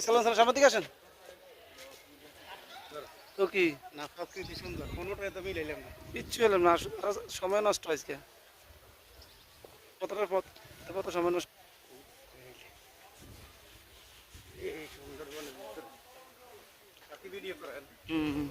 সালাম সালাম সামনের দিকে আসেন তো কি না প্রকৃতি সুন্দর কোনোটাই তো মিলাইলাম না। কিচ্ছু এলাম না সময় নষ্ট আজকে কতটা পথ কত সময় নষ্ট এই সুন্দরবনের ভিতরে সাথী ভিডিও করেন। হুম